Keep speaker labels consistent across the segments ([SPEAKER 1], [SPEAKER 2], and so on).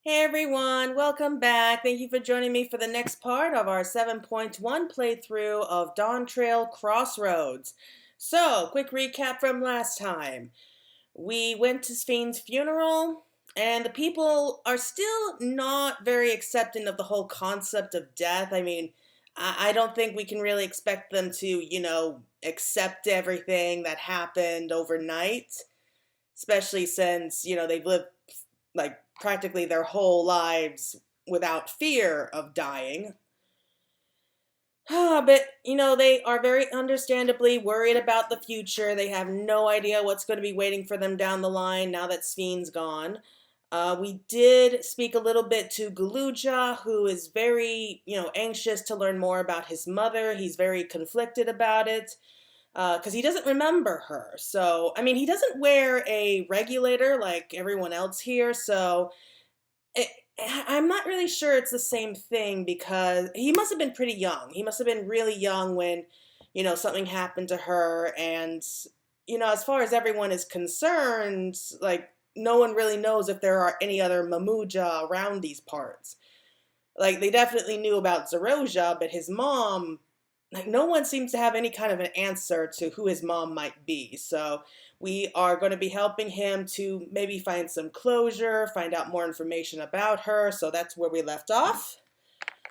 [SPEAKER 1] Hey everyone, welcome back. Thank you for joining me for the next part of our 7.1 playthrough of Dawn Trail Crossroads. So, quick recap from last time. We went to Sphaine's funeral, and the people are still not very accepting of the whole concept of death. I don't think we can really expect them to, accept everything that happened overnight, especially since, they've lived like practically their whole lives without fear of dying. But, they are very understandably worried about the future. They have no idea what's going to be waiting for them down the line now that Sphaine's gone. We did speak a little bit to Gulool Ja, who is very, anxious to learn more about his mother. He's very conflicted about it because he doesn't remember her. So, he doesn't wear a regulator like everyone else here, so it, I'm not really sure it's the same thing because he must have been pretty young. He must have been really young when, something happened to her. And, as far as everyone is concerned, like, no one really knows if there are any other Mamuja around these parts. Like, they definitely knew about Zoraal Ja, but his mom, like, no one seems to have any kind of an answer to who his mom might be. So we are going to be helping him to maybe find some closure, find out more information about her. So that's where we left off.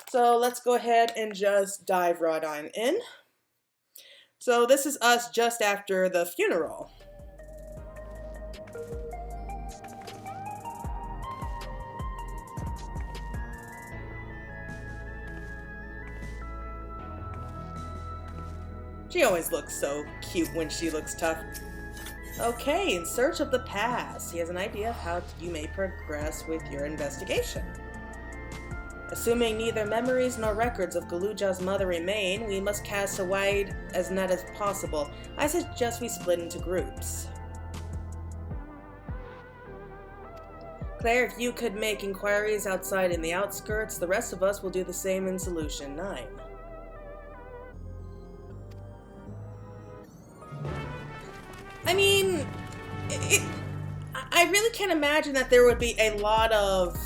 [SPEAKER 1] So let's go ahead and just dive right on in. So this is us just after the funeral. She always looks so cute when she looks tough. Okay, in search of the past. He has an idea of how you may progress with your investigation. Assuming neither memories nor records of Gulool Ja's mother remain, we must cast as wide as net as possible. I suggest we split into groups. Claire, if you could make inquiries outside in the outskirts, the rest of us will do the same in Solution 9. I really can't imagine that there would be a lot of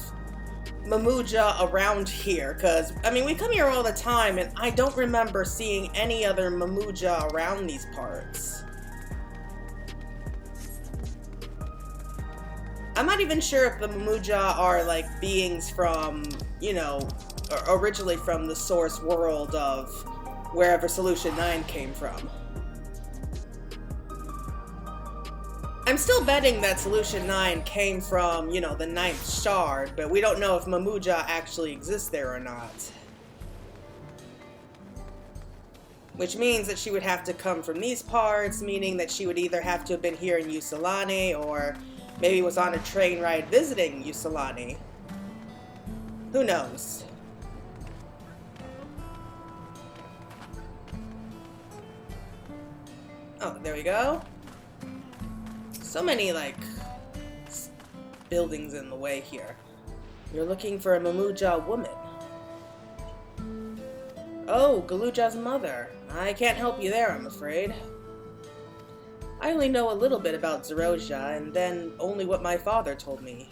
[SPEAKER 1] Mamuja around here, because, we come here all the time, and I don't remember seeing any other Mamuja around these parts. I'm not even sure if the Mamuja are, like, beings from, originally from the source world of wherever Solution 9 came from. I'm still betting that Solution 9 came from, the Ninth Shard, but we don't know if Mamuja actually exists there or not. Which means that she would have to come from these parts, meaning that she would either have to have been here in Ysulani, or maybe was on a train ride visiting Ysulani. Who knows? Oh, there we go. So many, buildings in the way here. You're looking for a Mamuja woman. Oh, Gulool Ja's mother. I can't help you there, I'm afraid. I only know a little bit about Zoraal Ja, and then only what my father told me.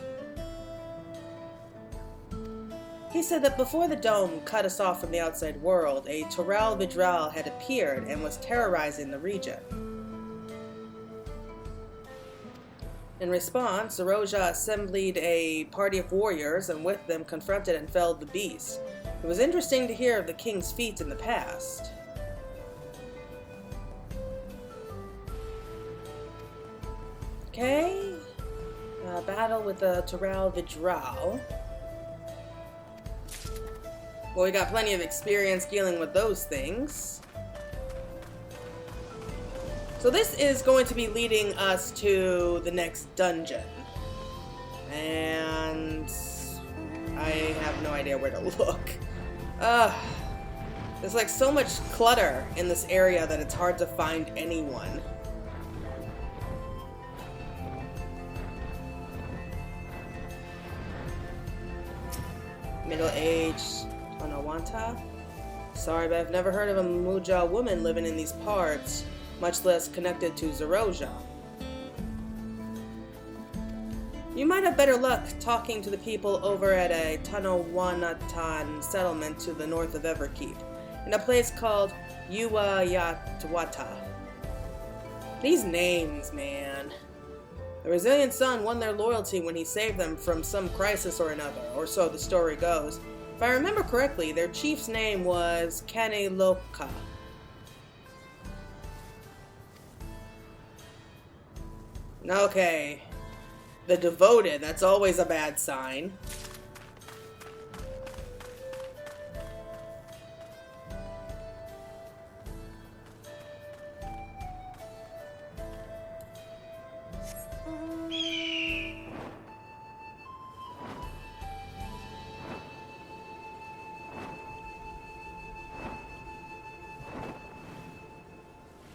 [SPEAKER 1] He said that before the dome cut us off from the outside world, a Zoraal Ja had appeared and was terrorizing the region. In response, Zoraal Ja assembled a party of warriors and with them confronted and felled the beast. It was interesting to hear of the king's feats in the past. Okay. Battle with the Zoraal Ja. Well, we got plenty of experience dealing with those things. So this is going to be leading us to the next dungeon. And I have no idea where to look. There's like so much clutter in this area that it's hard to find anyone. Middle-aged Yuweyawata. Sorry, but I've never heard of a Mamuja woman living in these parts, much less connected to Zoraal Ja. You might have better luck talking to the people over at a Tanawanatan settlement to the north of Everkeep, in a place called Yuweyawata. These names, man. The resilient son won their loyalty when he saved them from some crisis or another, or so the story goes. If I remember correctly, their chief's name was Kaneloka. Okay. The devoted, that's always a bad sign.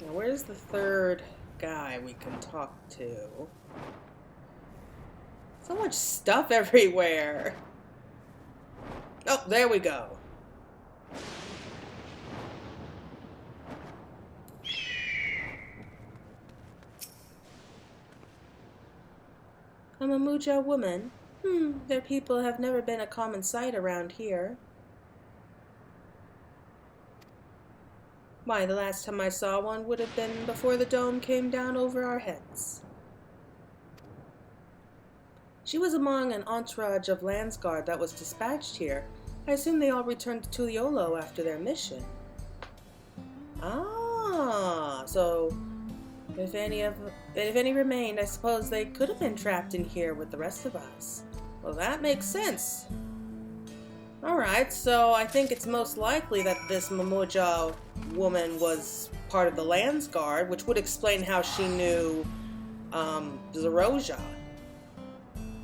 [SPEAKER 1] Now, where's the third guy we can talk to? So much stuff everywhere. Oh, there we go. A Gulool Ja woman? Their people have never been a common sight around here. Why, the last time I saw one would have been before the dome came down over our heads. She was among an entourage of Landsguard that was dispatched here. I assume they all returned to Tuliolo after their mission. Ah, so if any remained, I suppose they could have been trapped in here with the rest of us. Well, that makes sense. Alright, so I think it's most likely that this Gulool Ja woman was part of the Landsguard, which would explain how she knew Zoraal Ja.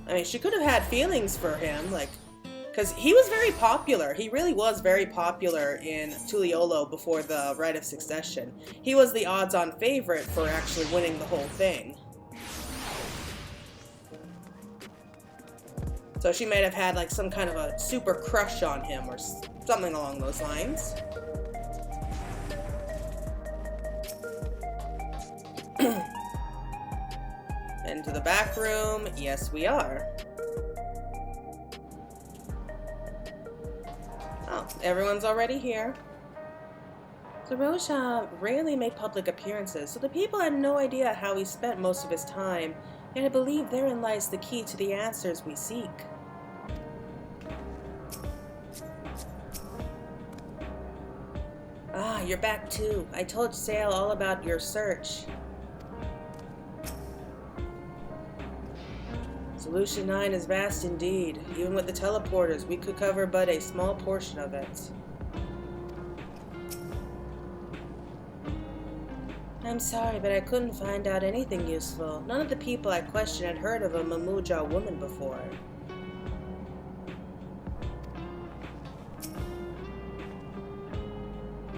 [SPEAKER 1] I mean, she could have had feelings for him, like, because he was very popular. He really was very popular in Tuliolo before the Rite of Succession. He was the odds-on favorite for actually winning the whole thing. So she might have had like some kind of a super crush on him or something along those lines. Into the back room. Yes, we are. Oh, everyone's already here. Zoraal Ja rarely made public appearances, so the people had no idea how he spent most of his time, and I believe therein lies the key to the answers we seek. Ah, you're back too. I told Sale all about your search. Solution 9 is vast indeed. Even with the teleporters, we could cover but a small portion of it. I'm sorry, but I couldn't find out anything useful. None of the people I questioned had heard of a Gulool Ja woman before.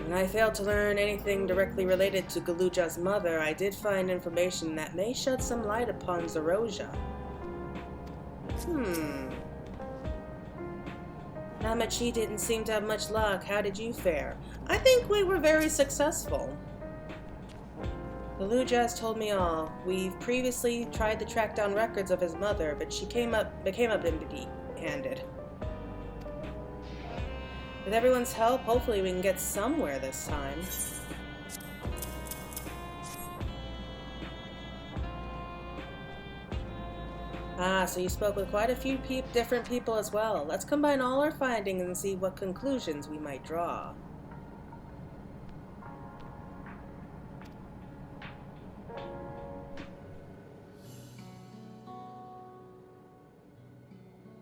[SPEAKER 1] When I failed to learn anything directly related to Gulool Ja's mother, I did find information that may shed some light upon Zoraal Ja. Namachi didn't seem to have much luck. How did you fare? I think we were very successful. Gulool Ja's told me all. We've previously tried to track down records of his mother, but she became up empty-handed. With everyone's help, hopefully we can get somewhere this time. Ah, so you spoke with quite a few different people as well. Let's combine all our findings and see what conclusions we might draw.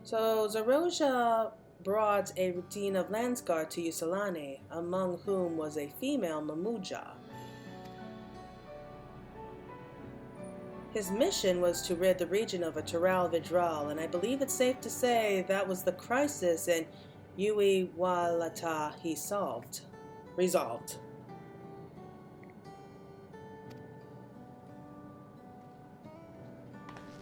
[SPEAKER 1] So, Zoraal Ja brought a routine of Landsguard to Ysulani, among whom was a female Gulool Ja. His mission was to rid the region of a Tural Vidral, and I believe it's safe to say that was the crisis in Yuweyawata he resolved.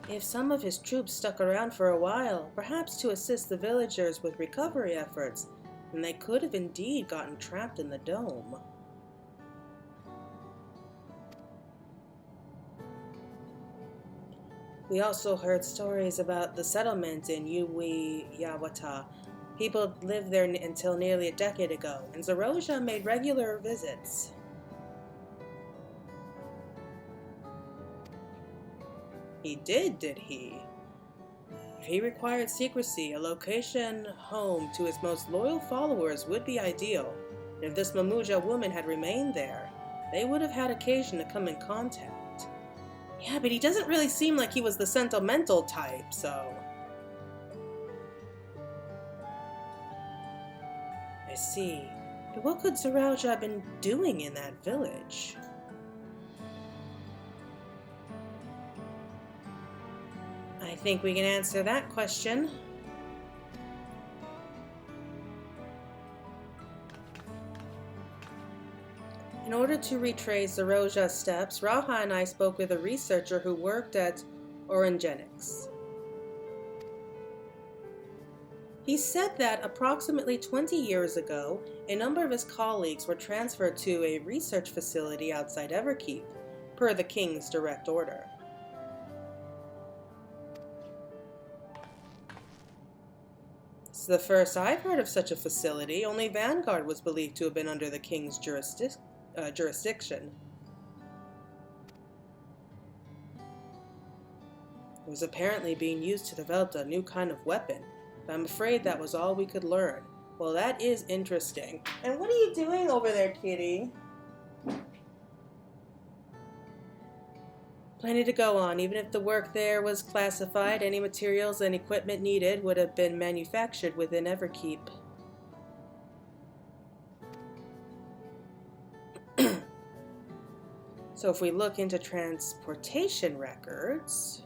[SPEAKER 1] If some of his troops stuck around for a while, perhaps to assist the villagers with recovery efforts, then they could have indeed gotten trapped in the dome. We also heard stories about the settlement in Yuweyawata. People lived there until nearly a decade ago, and Zoraal Ja made regular visits. He did he? If he required secrecy, a location home to his most loyal followers would be ideal. If this Mamuja woman had remained there, they would have had occasion to come in contact. Yeah, but he doesn't really seem like he was the sentimental type, so... I see. But what could Zoraal Ja have been doing in that village? I think we can answer that question. In order to retrace Zoraal Ja's steps, Raha and I spoke with a researcher who worked at Orangenics. He said that approximately 20 years ago, a number of his colleagues were transferred to a research facility outside Everkeep, per the king's direct order. This is the first I've heard of such a facility. Only Vanguard was believed to have been under the king's jurisdiction. It was apparently being used to develop a new kind of weapon, but I'm afraid that was all we could learn. Well, that is interesting. And what are you doing over there, kitty? Plenty to go on. Even if the work there was classified, any materials and equipment needed would have been manufactured within Everkeep. So if we look into transportation records...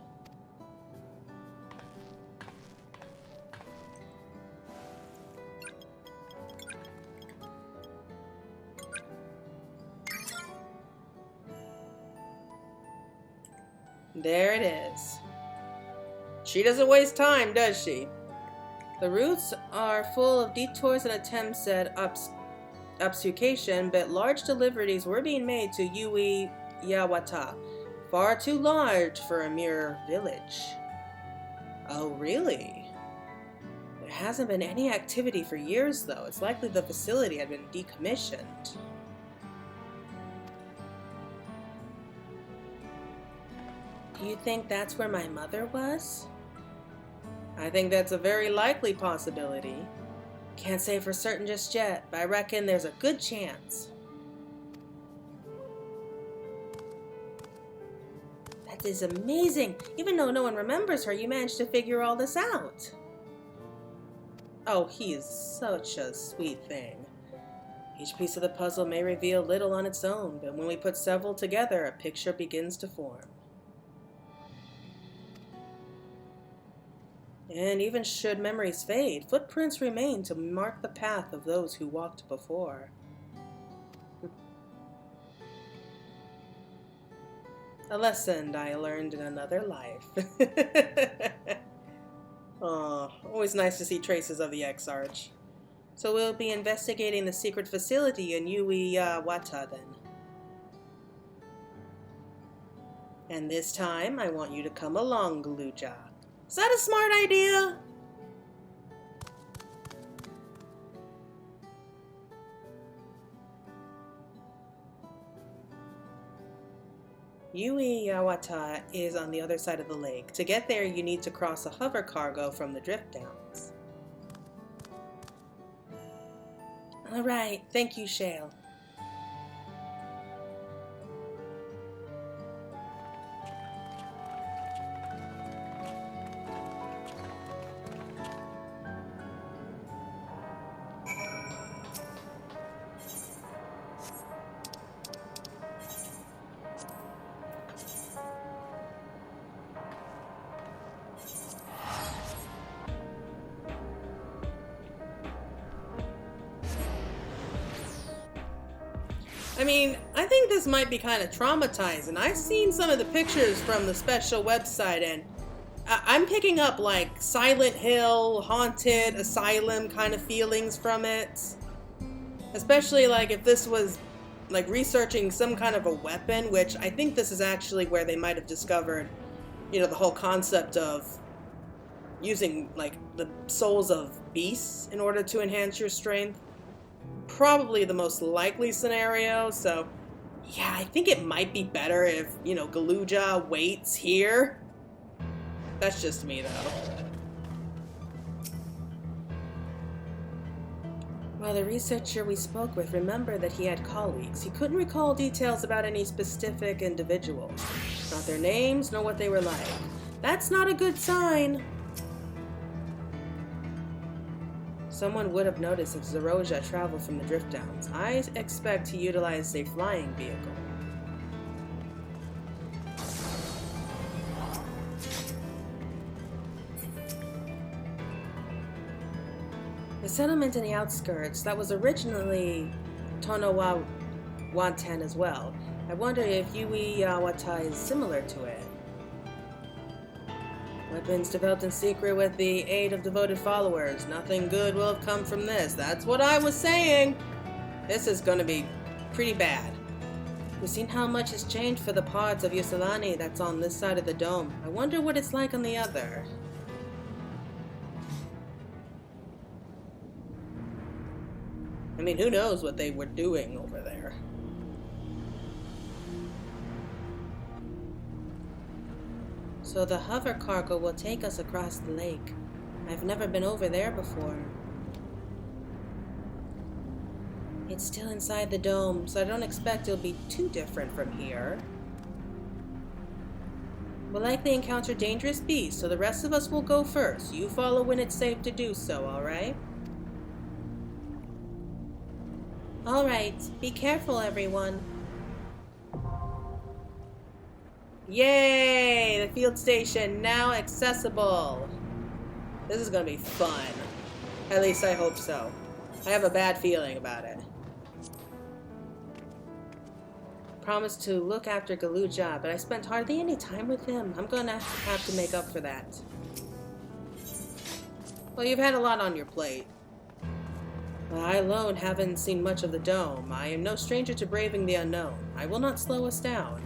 [SPEAKER 1] There it is. She doesn't waste time, does she? The routes are full of detours and attempts at obfuscation, but large deliveries were being made to Yuweyawata, far too large for a mere village. Oh, really? There hasn't been any activity for years, though. It's likely the facility had been decommissioned. Do you think that's where my mother was? I think that's a very likely possibility. Can't say for certain just yet, but I reckon there's a good chance. That is amazing! Even though no one remembers her, you managed to figure all this out. Oh, he is such a sweet thing. Each piece of the puzzle may reveal little on its own, but when we put several together, a picture begins to form. And even should memories fade, footprints remain to mark the path of those who walked before. A lesson I learned in another life. Oh, always nice to see traces of the X-Arch. So we'll be investigating the secret facility in Yuweyawata then. And this time, I want you to come along, Gulool Ja. Is that a smart idea? Yuweyawata is on the other side of the lake. To get there, you need to cross a hover cargo from the drift downs. All right, thank you, Shale. I mean, I think this might be kind of traumatizing. I've seen some of the pictures from the special website, and I'm picking up like Silent Hill, haunted asylum kind of feelings from it. Especially like if this was like researching some kind of a weapon, which I think this is actually where they might have discovered You know, the whole concept of using, like, the souls of beasts in order to enhance your strength. Probably the most likely scenario, so yeah, I think it might be better if, you know, Gulool Ja waits here. That's just me, though. Well, the researcher we spoke with remembered that he had colleagues. He couldn't recall details about any specific individuals. Not their names, nor what they were like. That's not a good sign. Someone would have noticed if Zoraal Ja traveled from the drift downs. I expect he utilized a flying vehicle. The settlement in the outskirts that was originally Yuweyawata as well. I wonder if Yuweyawata is similar to it. Weapons developed in secret with the aid of devoted followers. Nothing good will have come from this. That's what I was saying. This is going to be pretty bad. We've seen how much has changed for the parts of Yusalani that's on this side of the dome. I wonder what it's like on the other. I mean, who knows what they were doing over there. So the hover cargo will take us across the lake. I've never been over there before. It's still inside the dome, so I don't expect it'll be too different from here. We'll likely encounter dangerous beasts, so the rest of us will go first. You follow when it's safe to do so, alright? Alright, be careful, everyone. Yay! The field station now accessible. This is gonna be fun. At least I hope so. I have a bad feeling about it. Promised to look after Gulool Ja, but I spent hardly any time with him. I'm gonna have to make up for that. Well, you've had a lot on your plate. I alone haven't seen much of the dome. I am no stranger to braving the unknown. I will not slow us down.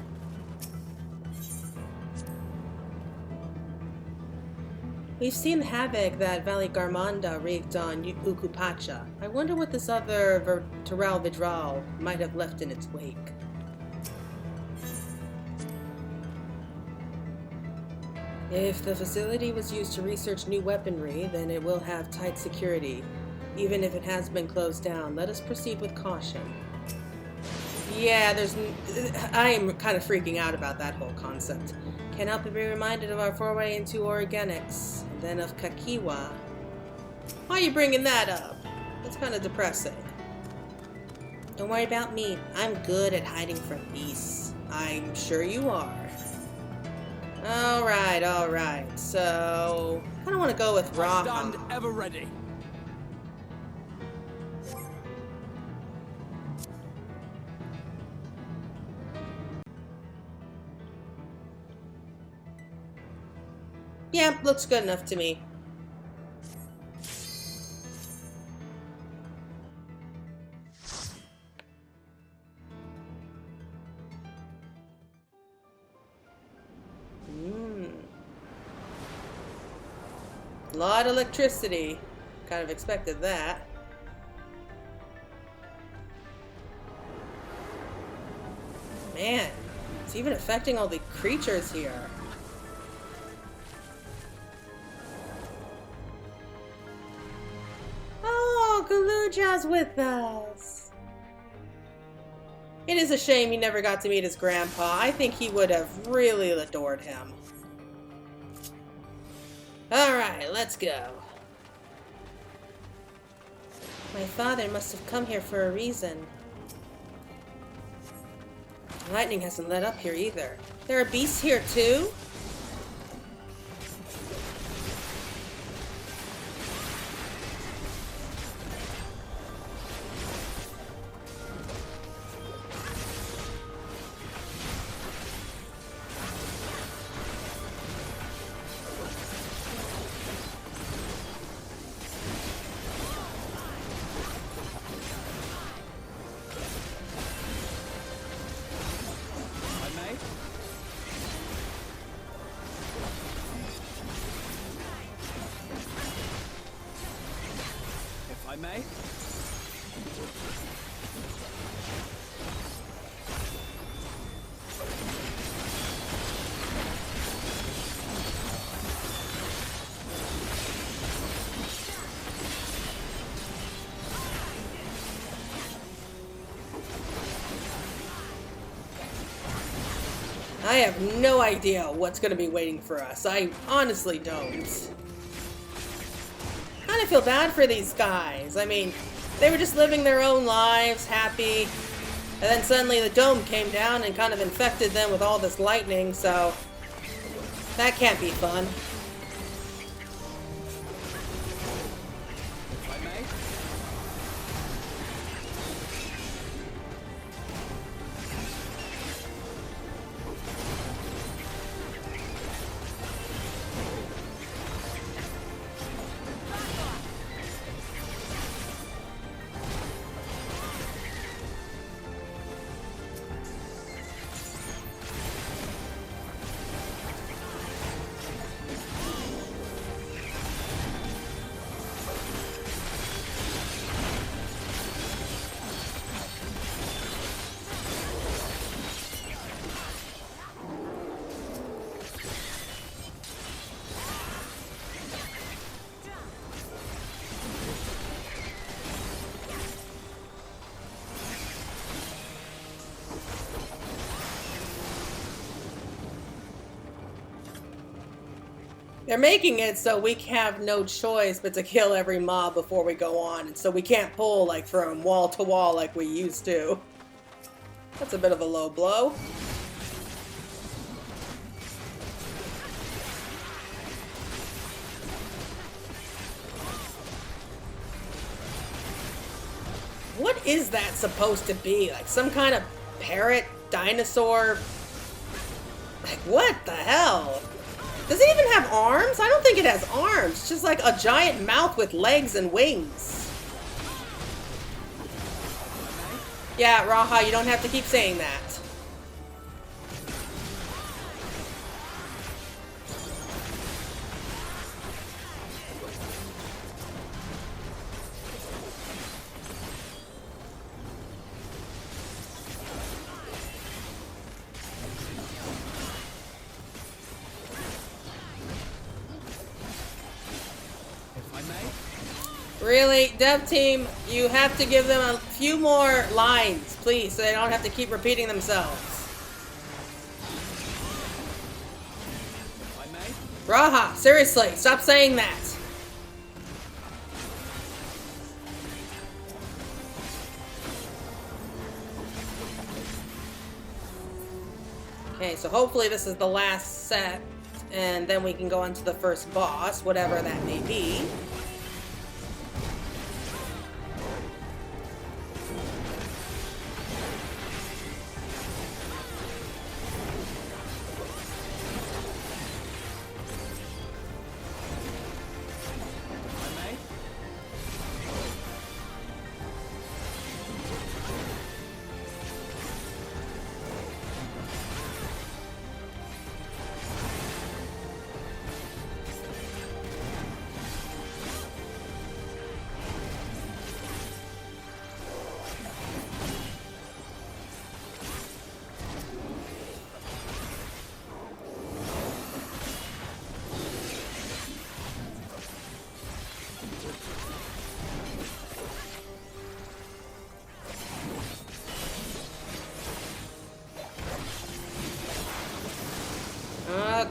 [SPEAKER 1] We've seen the havoc that Valley Garmanda wreaked on Ukupacha. I wonder what this other Zoraal Ja might have left in its wake. If the facility was used to research new weaponry, then it will have tight security. Even if it has been closed down, let us proceed with caution. Yeah, I am kind of freaking out about that whole concept. Can't help but be reminded of our foray into organics, and then of Kakiwa. Why are you bringing that up? That's kind of depressing. Don't worry about me. I'm good at hiding from beasts. I'm sure you are. Alright. So, I don't want to go with Raha.
[SPEAKER 2] Stand ever ready.
[SPEAKER 1] Yeah, looks good enough to me. A lot of electricity. Kind of expected that. Man, it's even affecting all the creatures here. Oh, Gulool Ja's with us. It is a shame he never got to meet his grandpa. I think he would have really adored him. Alright, let's go. My father must have come here for a reason. Lightning hasn't let up here either. There are beasts here too?
[SPEAKER 2] I may.
[SPEAKER 1] I have no idea what's going to be waiting for us. I honestly don't. I kind of feel bad for these guys. I mean, they were just living their own lives, happy, and then suddenly the dome came down and kind of infected them with all this lightning, so that can't be fun.
[SPEAKER 2] I may.
[SPEAKER 1] They're making it so we have no choice but to kill every mob before we go on, and so we can't pull like from wall to wall like we used to. That's a bit of a low blow. What is that supposed to be? Like some kind of parrot, dinosaur? Like what the hell? Does it even have arms? I don't think it has arms. It's just like a giant mouth with legs and wings. Yeah, Raha, you don't have to keep saying that. Really, dev team, you have to give them a few more lines, please, so they don't have to keep repeating themselves. Raha, seriously, stop saying that. Okay, so hopefully this is the last set, and then we can go on to the first boss, whatever that may be.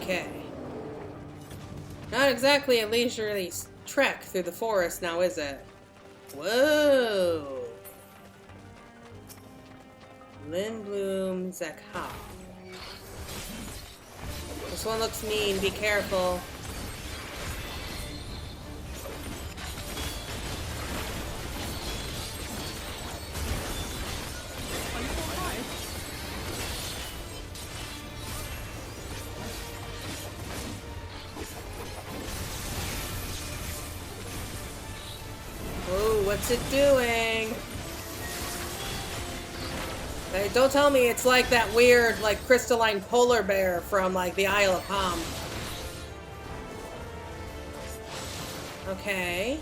[SPEAKER 1] Okay. Not exactly a leisurely trek through the forest now, is it? Whoa! Lindblum Zakha. This one looks mean, be careful. What's it doing? Hey, don't tell me it's like that weird, like, crystalline polar bear from, like, the Isle of Ham. Okay.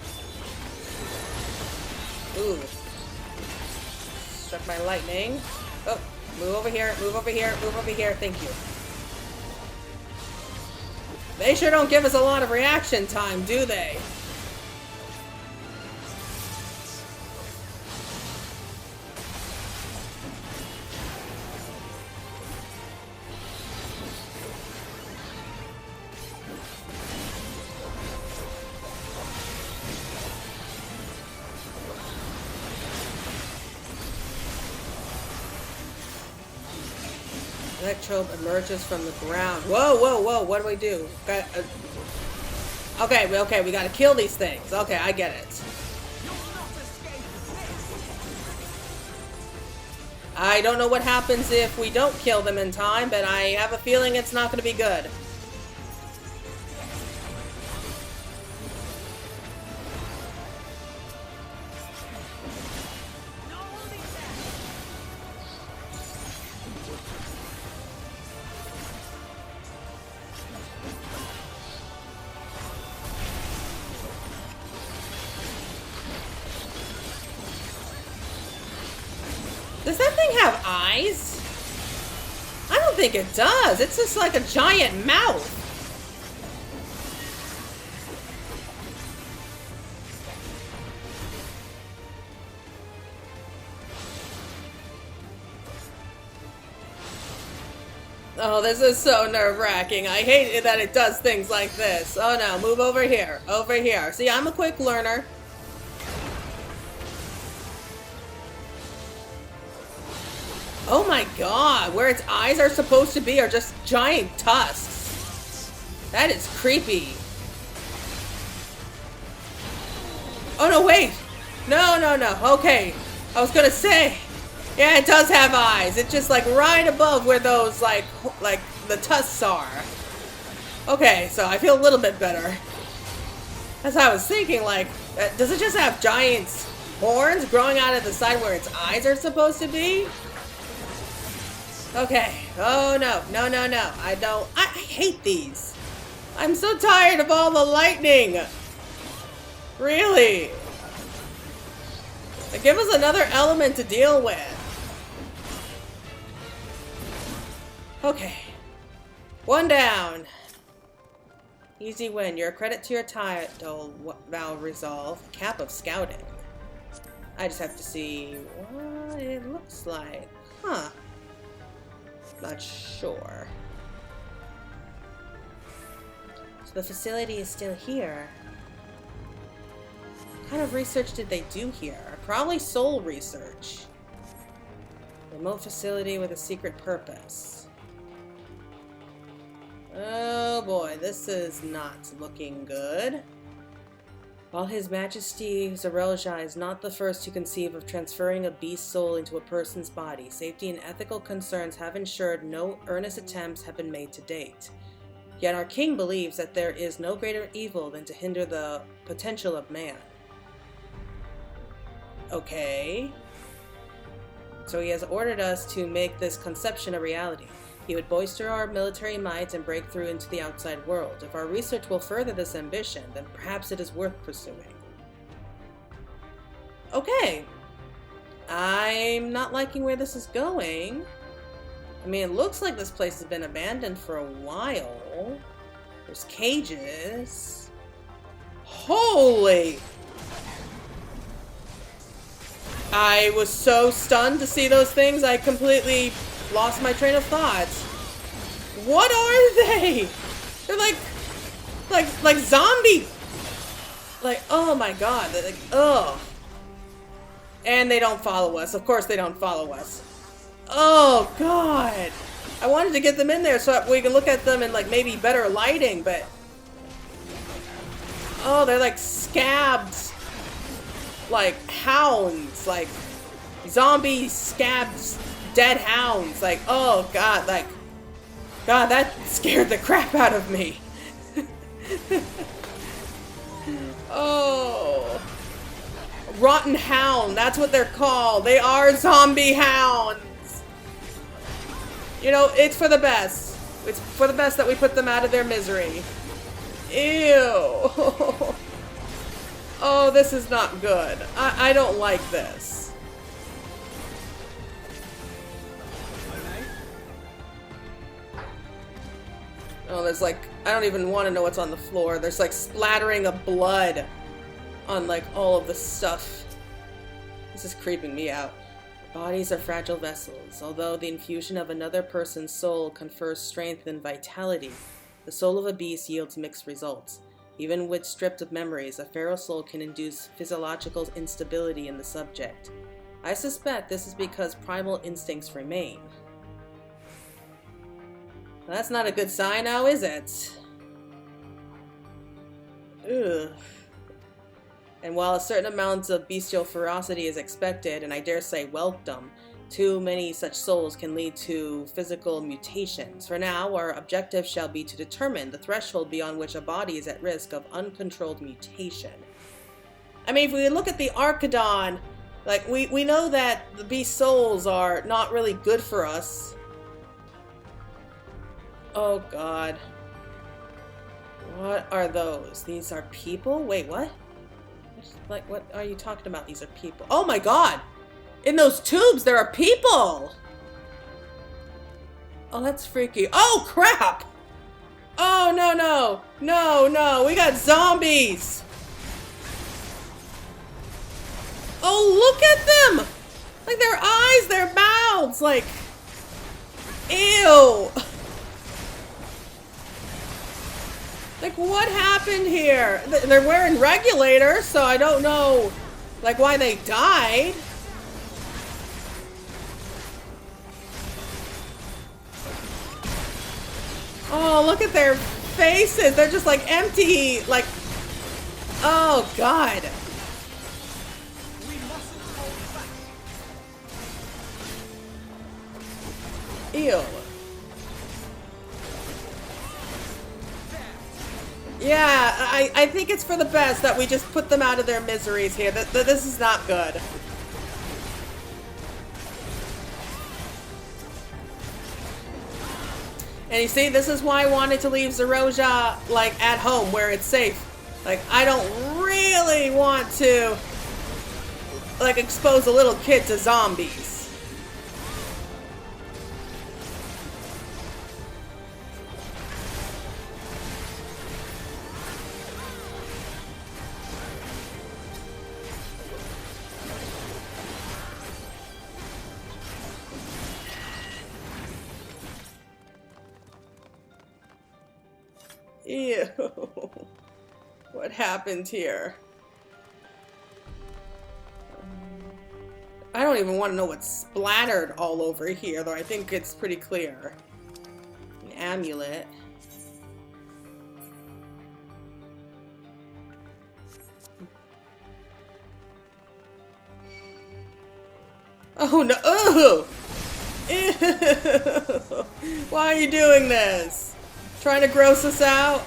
[SPEAKER 1] Ooh. Struck by lightning. Oh, move over here, move over here, move over here. Thank you. They sure don't give us a lot of reaction time, do they? Electrode emerges from the ground. Whoa, whoa, whoa, what do we do? Okay, we gotta kill these things. Okay, I get it. I don't know what happens if we don't kill them in time, but I have a feeling it's not gonna be good. Does that thing have eyes? I don't think it does. It's just like a giant mouth. Oh, this is so nerve-wracking. I hate it that it does things like this. Oh no, move over here. Over here. See, I'm a quick learner. Oh my god, where its eyes are supposed to be are just giant tusks. That is creepy. Oh no, wait. No, no, no. Okay. I was gonna say, yeah, it does have eyes. It's just like right above where those like the tusks are. Okay, so I feel a little bit better. That's how I was thinking, like, does it just have giant horns growing out of the side where its eyes are supposed to be? Okay. Oh no, no, no, no. I hate these. I'm so tired of all the lightning. Really? Give us another element to deal with. Okay. One down. Easy win. You're a credit to your title, Val Resolve. Cap of Scouting. I just have to see what it looks like. Huh. Not sure. So the facility is still here. What kind of research did they do here? Probably soul research. Remote facility with a secret purpose. Oh boy, this is not looking good. While His Majesty Zoraal Ja is not the first to conceive of transferring a beast's soul into a person's body, safety and ethical concerns have ensured no earnest attempts have been made to date. Yet our king believes that there is no greater evil than to hinder the potential of man. Okay. So he has ordered us to make this conception a reality. He would bolster our military might and break through into the outside world. If our research will further this ambition, then perhaps it is worth pursuing. Okay. I'm not liking where this is going. I mean, it looks like this place has been abandoned for a while. There's cages. Holy! I was so stunned to see those things, I completely lost my train of thought. What are they? They're like zombie. Like, oh my god. They're like, ugh. And they don't follow us. Of course they don't follow us. Oh god. I wanted to get them in there so we can look at them in like maybe better lighting, but oh, they're like scabbed, like hounds, like zombie scabbed dead hounds. Like, oh god, like, god, that scared the crap out of me. Oh, rotten hound, that's what they're called. They are zombie hounds. You know, it's for the best. It's for the best that we put them out of their misery. Ew. Oh, this is not good. I don't like this. Oh, there's like, I don't even want to know what's on the floor. There's like splattering of blood on like all of the stuff. This is creeping me out. Bodies are fragile vessels. Although the infusion of another person's soul confers strength and vitality, the soul of a beast yields mixed results. Even when stripped of memories, a feral soul can induce physiological instability in the subject. I suspect this is because primal instincts remain. Well, that's not a good sign now, is it? Ugh. And while a certain amount of bestial ferocity is expected, and I dare say welcome, too many such souls can lead to physical mutations. For now, our objective shall be to determine the threshold beyond which a body is at risk of uncontrolled mutation. I mean, if we look at the Archidon, like, we know that the beast souls are not really good for us. Oh, God. What are those? These are people? Wait, what? Like, what are you talking about? These are people. Oh, my God! In those tubes, there are people! Oh, that's freaky. Oh, crap! Oh, no, no. No, no. We got zombies! Oh, look at them! Like, their eyes, their mouths, like... Ew! Like, what happened here? They're wearing regulators, so I don't know, like, why they died. Oh, look at their faces. They're just, like, empty, like... Oh, God. Ew. Yeah, I think it's for the best that we just put them out of their miseries here. This is not good. And you see, this is why I wanted to leave Zoraal Ja, like, at home, where it's safe. Like, I don't really want to, like, expose a little kid to zombies. Ew. What happened here? I don't even want to know what's splattered all over here, though I think it's pretty clear. An amulet. Oh no! Ugh! Ew. Why are you doing this? Trying to gross us out?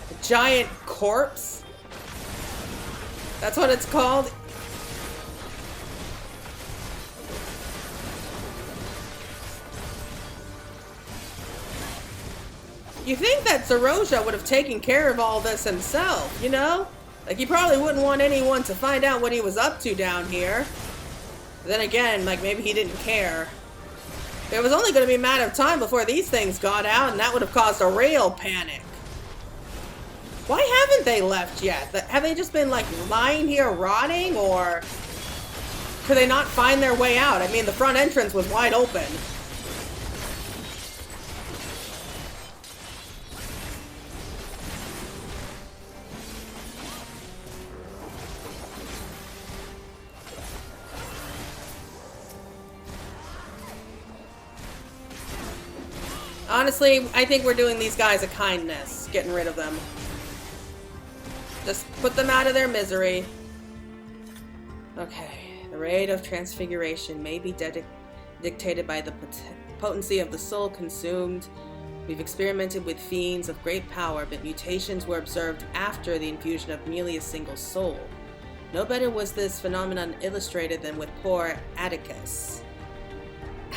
[SPEAKER 1] A giant corpse? That's what it's called? You think that Zoraal Ja would have taken care of all this himself, you know? Like, he probably wouldn't want anyone to find out what he was up to down here. Then again, like, maybe he didn't care. It was only going to be a matter of time before these things got out, and that would have caused a real panic. Why haven't they left yet? Have they just been, like, lying here rotting, or could they not find their way out? I mean, the front entrance was wide open. Honestly, I think we're doing these guys a kindness, getting rid of them. Just put them out of their misery. Okay, the rate of transfiguration may be dictated by the potency of the soul consumed. We've experimented with fiends of great power, but mutations were observed after the infusion of merely a single soul. No better was this phenomenon illustrated than with poor Atticus.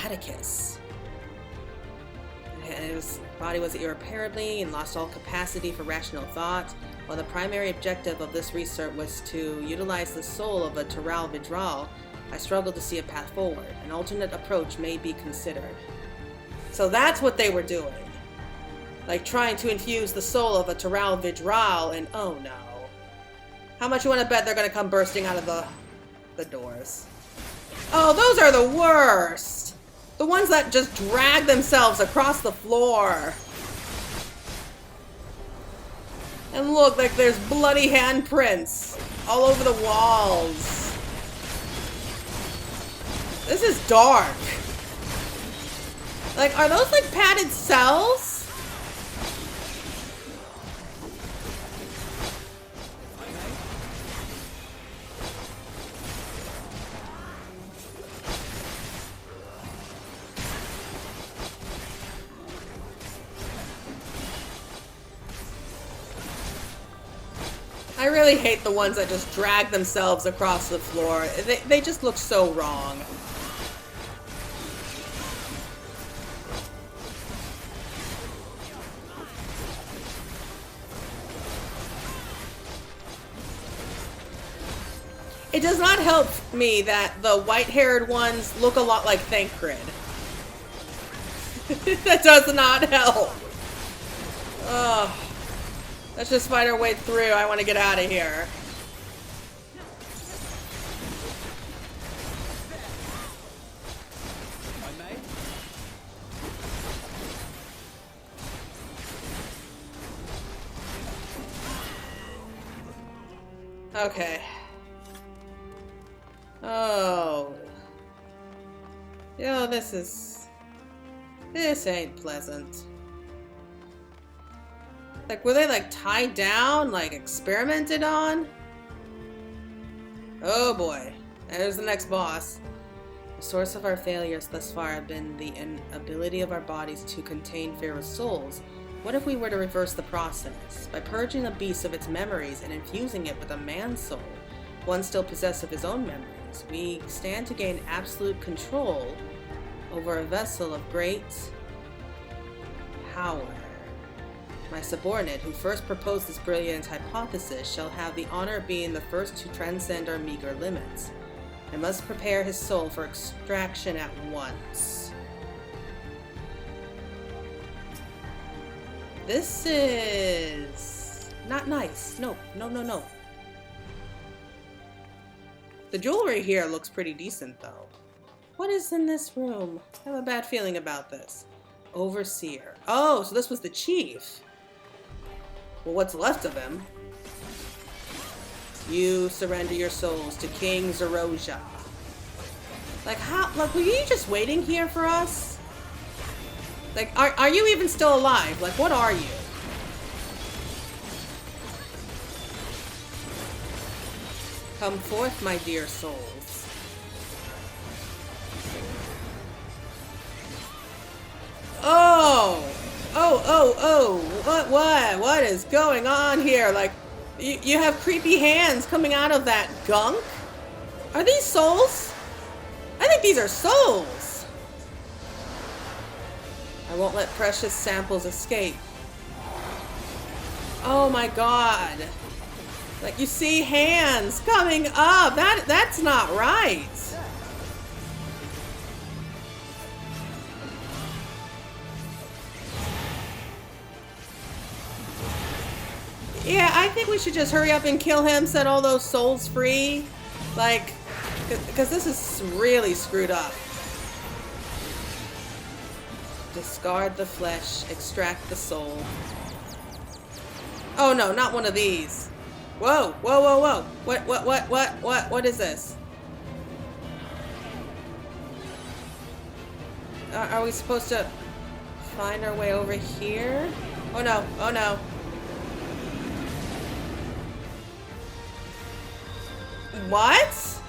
[SPEAKER 1] Atticus. and his body was irreparably and lost all capacity for rational thought. While the primary objective of this research was to utilize the soul of a Zoraal Ja, I struggled to see a path forward. An alternate approach may be considered. So that's what they were doing. Like trying to infuse the soul of a Zoraal Ja, and oh no. How much you want to bet they're going to come bursting out of the doors? Oh, those are the worst! The ones that just drag themselves across the floor. And look, like there's bloody handprints all over the walls. This is dark. Like, are those like padded cells? I really hate the ones that just drag themselves across the floor. They just look so wrong. It does not help me that the white-haired ones look a lot like Thancred. That does not help. Ugh. Let's just fight our way through. I want to get out of here. Okay. Oh. Yo, this ain't pleasant. Like, were they, like, tied down? Like, experimented on? Oh, boy. There's the next boss. The source of our failures thus far have been the inability of our bodies to contain Pharaoh's souls. What if we were to reverse the process? By purging the beast of its memories and infusing it with a man's soul, one still possessed of his own memories, we stand to gain absolute control over a vessel of great power. My subordinate, who first proposed this brilliant hypothesis, shall have the honor of being the first to transcend our meager limits. I must prepare his soul for extraction at once. This is not nice. No. The jewelry here looks pretty decent, though. What is in this room? I have a bad feeling about this. Overseer. Oh, so this was the chief. Well, what's left of him? You surrender your souls to King Zoraal Ja. Like, how? Like, were you just waiting here for us? Like, are you even still alive? Like, what are you? Come forth, my dear souls. What is going on here? Like, you have creepy hands coming out of that gunk? Are these souls? I think these are souls. I won't let precious samples escape. Oh my god. Like, you see hands coming up. That's not right. Yeah, I think we should just hurry up and kill him, set all those souls free. Like, because this is really screwed up. Discard the flesh, extract the soul. Oh no, not one of these. Whoa. What is this? Are we supposed to find our way over here? Oh no. What?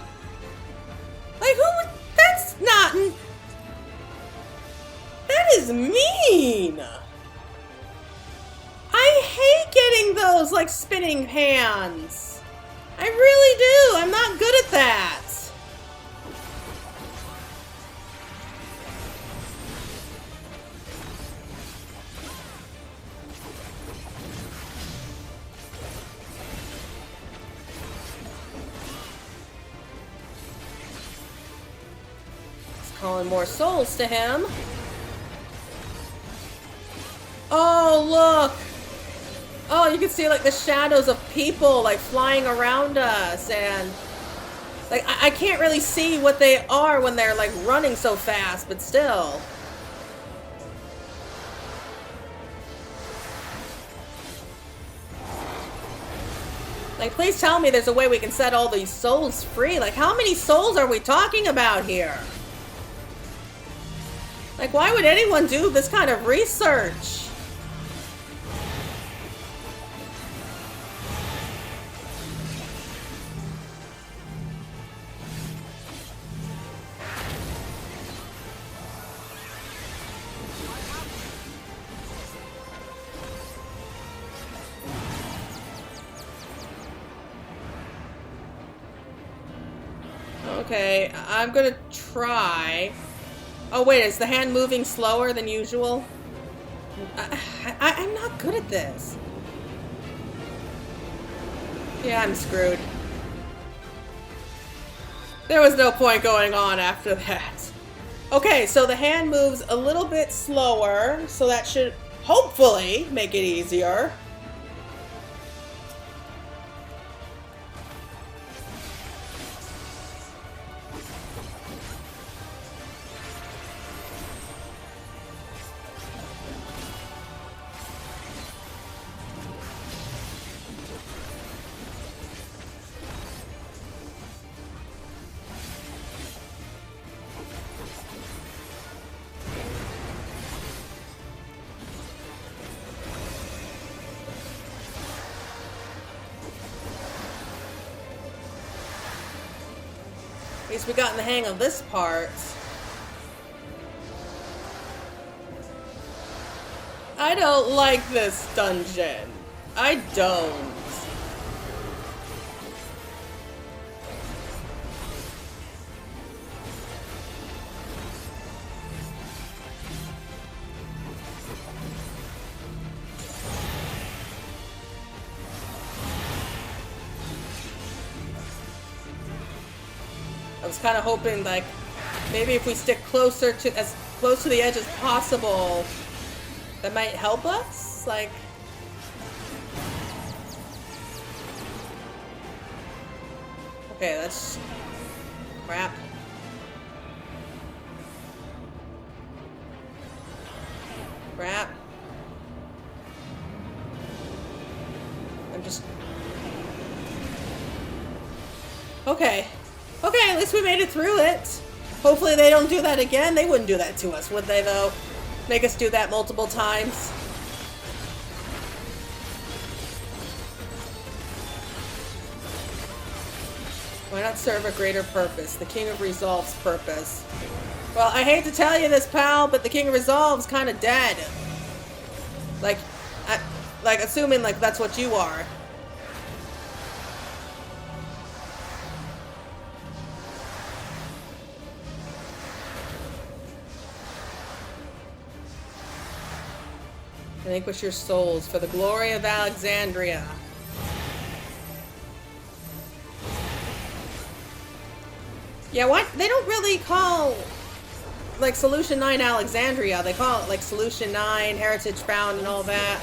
[SPEAKER 1] Like, who would... That's not... That is mean! I hate getting those, like, spinning hands. I really do. I'm not good at that. Calling more souls to him. Oh, look! Oh, you can see like the shadows of people like flying around us, and like I can't really see what they are when they're like running so fast, but still. Like, please tell me there's a way we can set all these souls free. Like, how many souls are we talking about here? Like, why would anyone do this kind of research? Okay, I'm gonna try. Oh wait, is the hand moving slower than usual? I'm not good at this. Yeah, I'm screwed. There was no point going on after that. Okay, so the hand moves a little bit slower, so that should hopefully make it easier. At least we gotten the hang of this part. I don't like this dungeon. I don't. I was kind of hoping, like, maybe if we stick closer to, as close to the edge as possible, that might help us? Like... Okay, that's... crap. Crap. I'm just... Okay. Okay, at least we made it through it. Hopefully they don't do that again. They wouldn't do that to us, would they, though? Make us do that multiple times. Why not serve a greater purpose? The King of Resolve's purpose. Well, I hate to tell you this, pal, but the King of Resolve's kind of dead. Like, assuming, like, that's what you are. Relinquish your souls for the glory of Alexandria. Yeah, what? They don't really call, like, Solution 9 Alexandria. They call it, like, Solution 9, Heritage Found, and all that.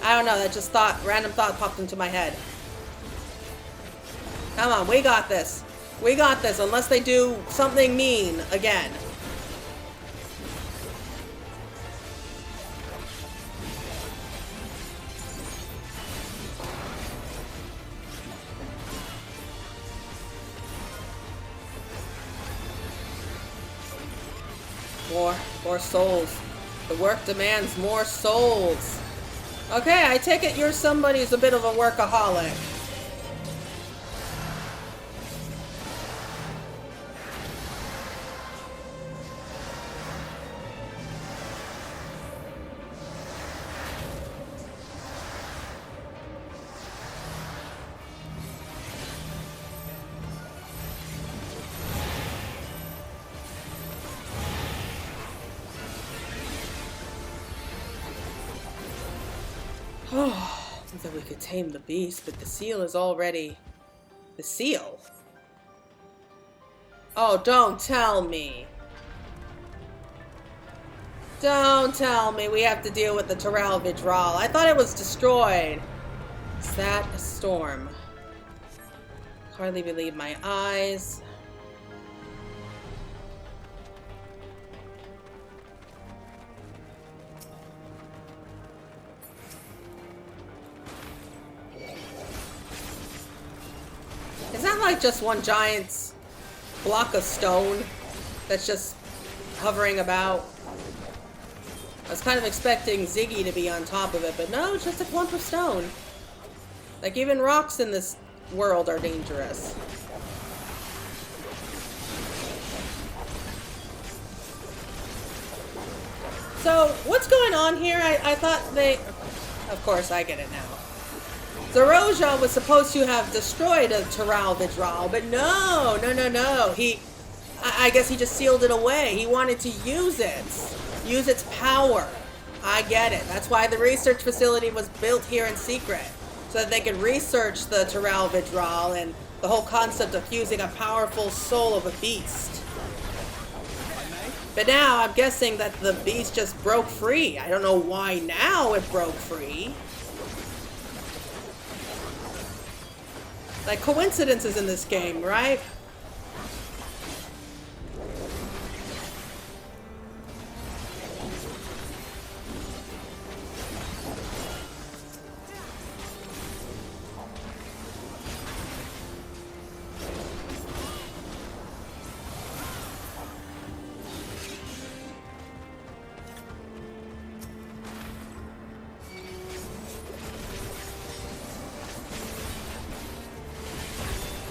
[SPEAKER 1] I don't know, that just random thought popped into my head. Come on, we got this. We got this, unless they do something mean again. More souls. The work demands more souls. Okay, I take it you're somebody who's a bit of a workaholic. Oh, so that we could tame the beast, but the seal is already... The seal? Oh, don't tell me. Don't tell me we have to deal with the Zoraal Ja. I thought it was destroyed. Is that a storm? Hardly believe my eyes. Is that like just one giant block of stone that's just hovering about? I was kind of expecting Ziggy to be on top of it, but no, it's just a clump of stone. Like, even rocks in this world are dangerous. So, what's going on here? I thought they... Of course, I get it now. Zoraal Ja was supposed to have destroyed a Zoraal Ja, but no. I guess he just sealed it away. He wanted to use it. Use its power. I get it. That's why the research facility was built here in secret. So that they could research the Zoraal Ja and the whole concept of using a powerful soul of a beast. But now I'm guessing that the beast just broke free. I don't know why now it broke free. Like, coincidences in this game, right?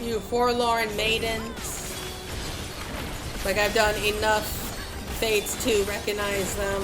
[SPEAKER 1] You forlorn maidens. Like I've done enough fates to recognize them.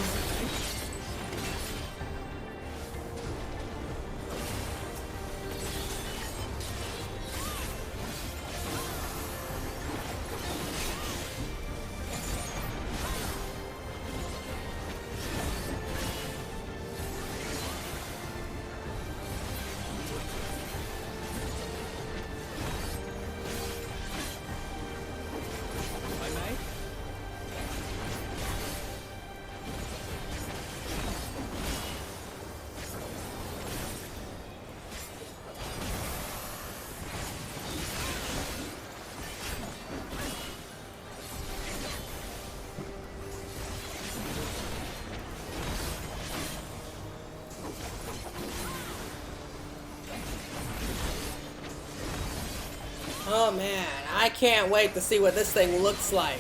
[SPEAKER 1] Oh man, I can't wait to see what this thing looks like.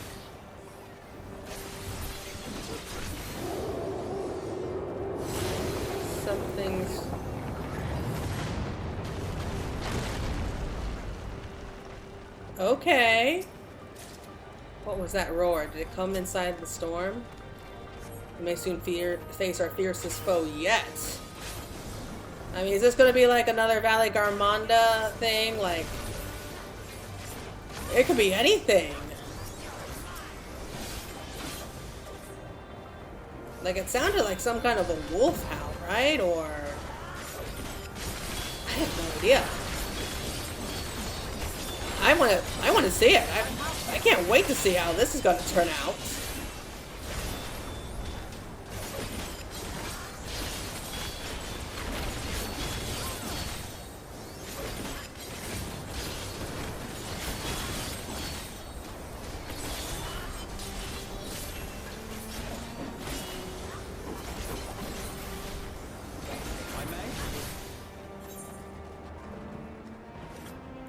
[SPEAKER 1] Something's... Okay. What was that roar? Did it come inside the storm? We may soon face our fiercest foe yet. I mean, is this gonna be like another Valley Garmonda thing? Like... It could be anything. Like, it sounded like some kind of a wolf howl, right? Or... I have no idea. I wanna see it. I can't wait to see how this is gonna turn out.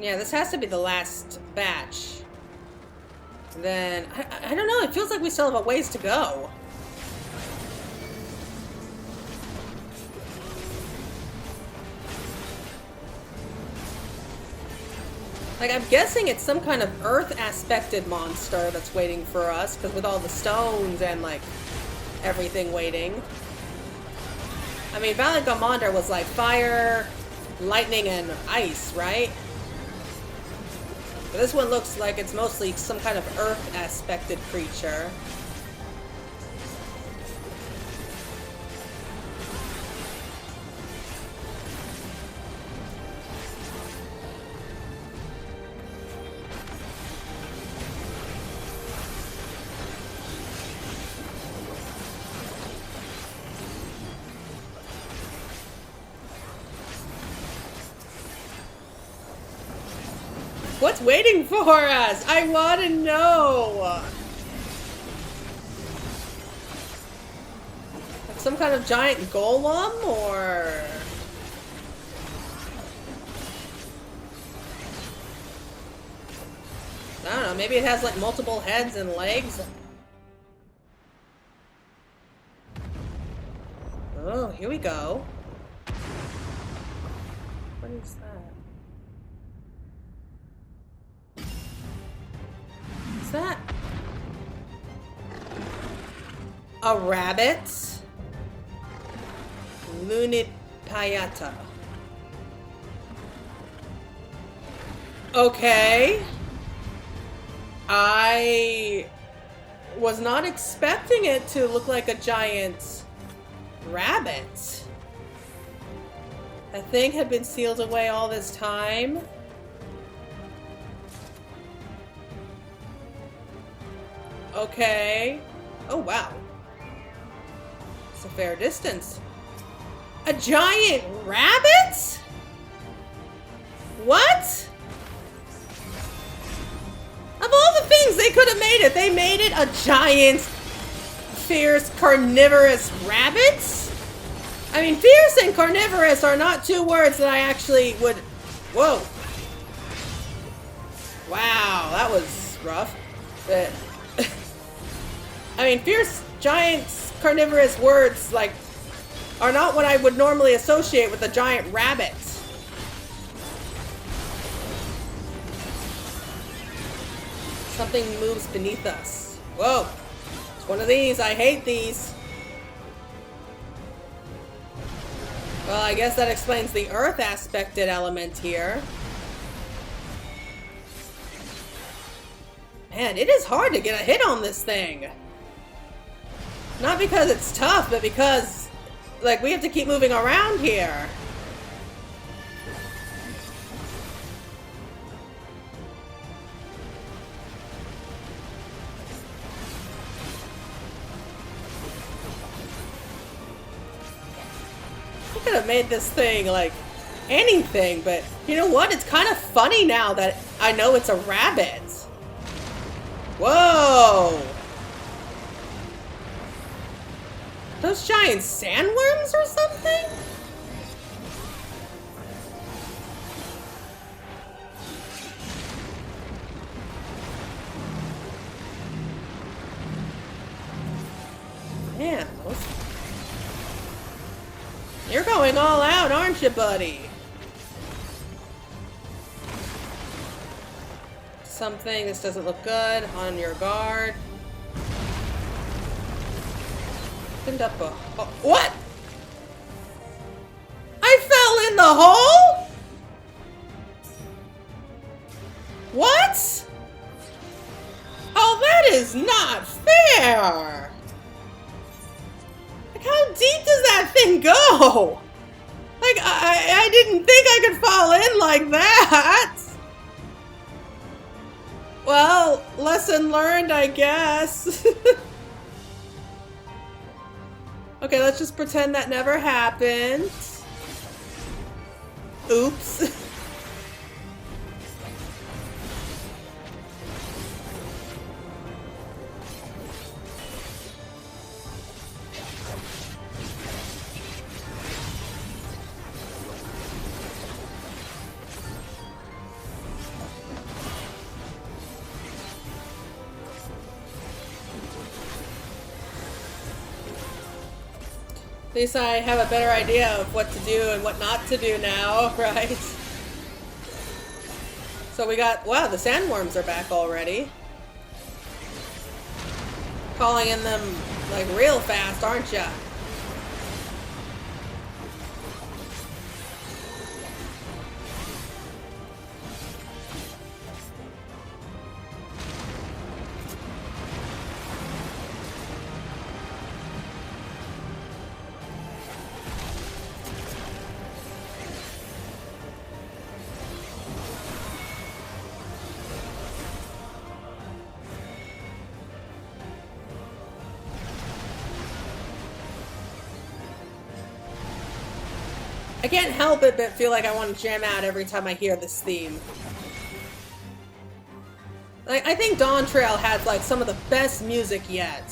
[SPEAKER 1] Yeah, this has to be the last batch. Then, I don't know, it feels like we still have a ways to go. Like, I'm guessing it's some kind of earth-aspected monster that's waiting for us, because with all the stones and, like, everything waiting. I mean, Valley Garmonda was like fire, lightning, and ice, right? But this one looks like it's mostly some kind of earth-aspected creature. What's waiting for us? I want to know. Like some kind of giant golem, or... I don't know, maybe it has like multiple heads and legs. Oh, here we go. What is that? Is that a rabbit? Lunipayata. Okay. I was not expecting it to look like a giant rabbit. That thing had been sealed away all this time. Okay. Oh, wow. It's a fair distance. A giant rabbit? What? Of all the things they could have made it, they made it a giant, fierce, carnivorous rabbit? I mean, fierce and carnivorous are not two words that I actually would... Whoa. Wow, that was rough. But... I mean, fierce, giant, carnivorous words, like, are not what I would normally associate with a giant rabbit. Something moves beneath us. Whoa. It's one of these. I hate these. Well, I guess that explains the earth aspected element here. Man, it is hard to get a hit on this thing. Not because it's tough, but because, like, we have to keep moving around here. I could have made this thing, like, anything, but you know what? It's kind of funny now that I know it's a rabbit. Whoa! Those giant sandworms or something? Man, you're going all out, aren't you, buddy? Something, this doesn't look good. On your guard. Opened up a hole. What? I fell in the hole? What? Oh, that is not fair. Like, how deep does that thing go? Like, I didn't think I could fall in like that. Well, lesson learned, I guess. Okay, let's just pretend that never happened. Oops. At least I have a better idea of what to do and what not to do now, right? So we got, wow, the sandworms are back already. Calling in them like real fast, aren't ya? I can't help it but feel like I want to jam out every time I hear this theme. Like, I think Dawn Trail had, like, some of the best music yet.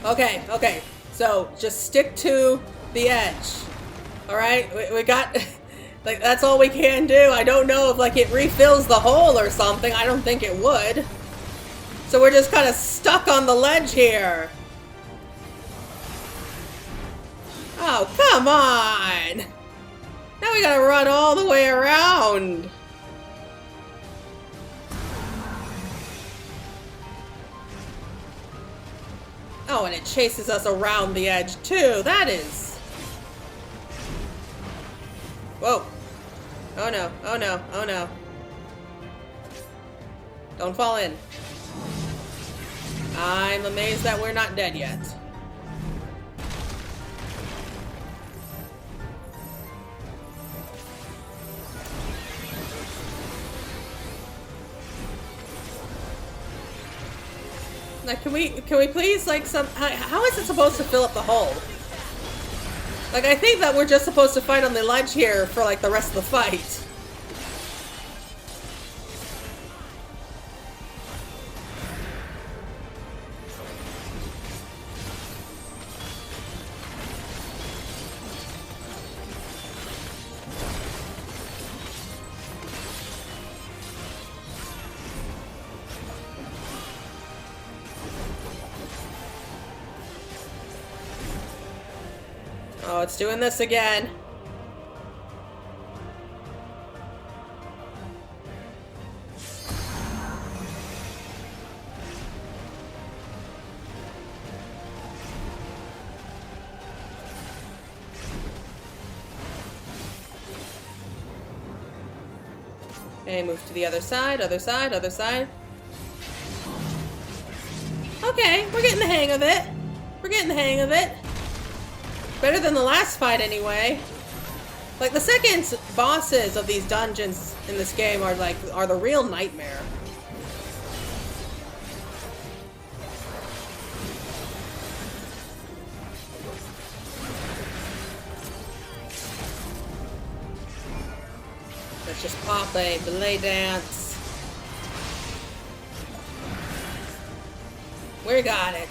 [SPEAKER 1] Okay, okay. So, just stick to the edge. Alright? We got... Like, that's all we can do. I don't know if, like, it refills the hole or something. I don't think it would. So we're just kind of stuck on the ledge here. Oh, come on! Now we gotta run all the way around. Oh, and it chases us around the edge, too. That is... Whoa. Oh no, oh no, oh no. Don't fall in. I'm amazed that we're not dead yet. Like, can we please, like, how is it supposed to fill up the hole? Like, I think that we're just supposed to fight on the ledge here for, like, the rest of the fight. Oh, it's doing this again. Okay, move to the other side, other side, other side. Okay, we're getting the hang of it. We're getting the hang of it. Better than the last fight, anyway. Like, the second bosses of these dungeons in this game are the real nightmare. Let's just pop a belay dance. We got it.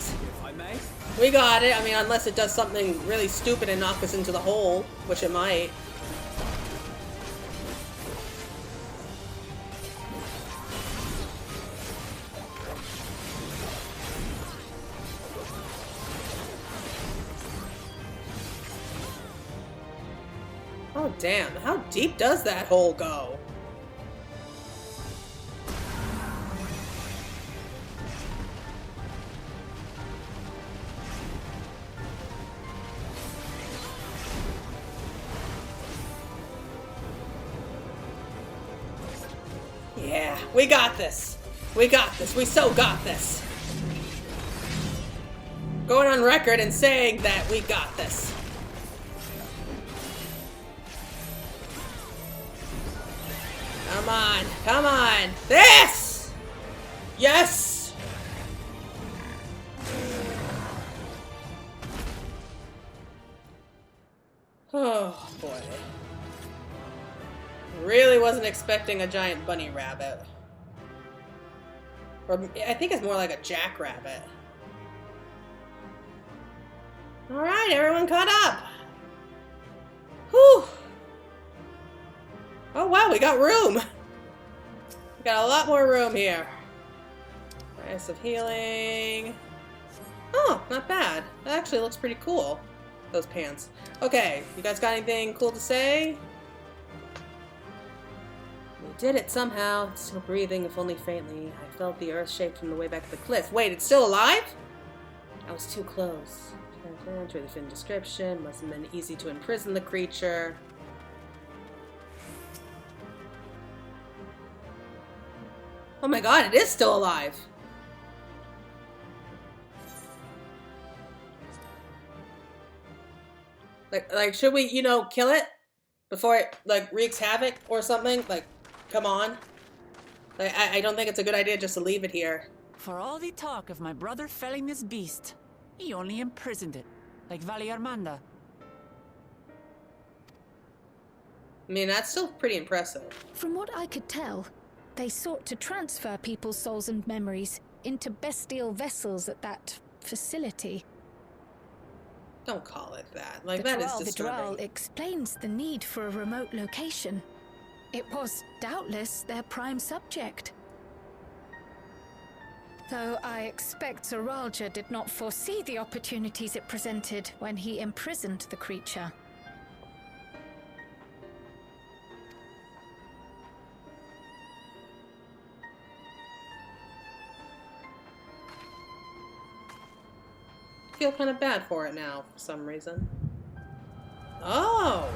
[SPEAKER 1] We got it. I mean, unless it does something really stupid and knock us into the hole, which it might. Oh, damn. How deep does that hole go? Yeah, we got this. We got this. We so got this. Going on record and saying that we got this. Come on. Come on. This! Yes! Oh, boy. Really wasn't expecting a giant bunny rabbit. Or I think it's more like a jackrabbit. Alright, everyone caught up! Whew! Oh wow, we got room! We got a lot more room here. Price of healing. Oh, not bad. That actually looks pretty cool. Those pants. Okay, you guys got anything cool to say? We did it somehow. It's still breathing, if only faintly. I felt the earth shake from the way back to the cliff. Wait, it's still alive? I was too close. To the thin description. Must have been easy to imprison the creature. Oh my god, it is still alive. Like, should we, you know, kill it before it, like, wreaks havoc or something? Like, come on. I don't think it's a good idea just to leave it here.
[SPEAKER 2] For all the talk of my brother felling this beast, he only imprisoned it, like Valley Armanda.
[SPEAKER 1] I mean, that's still pretty impressive.
[SPEAKER 3] From what I could tell, they sought to transfer people's souls and memories into bestial vessels at that facility.
[SPEAKER 1] Don't call it that. Like,
[SPEAKER 3] The
[SPEAKER 1] that is
[SPEAKER 3] Drow
[SPEAKER 1] disturbing.
[SPEAKER 3] explains the need for a remote location. It was doubtless their prime subject. Though I expect Zoraal Ja did not foresee the opportunities it presented when he imprisoned the creature.
[SPEAKER 1] I feel kind of bad for it now, for some reason. Oh!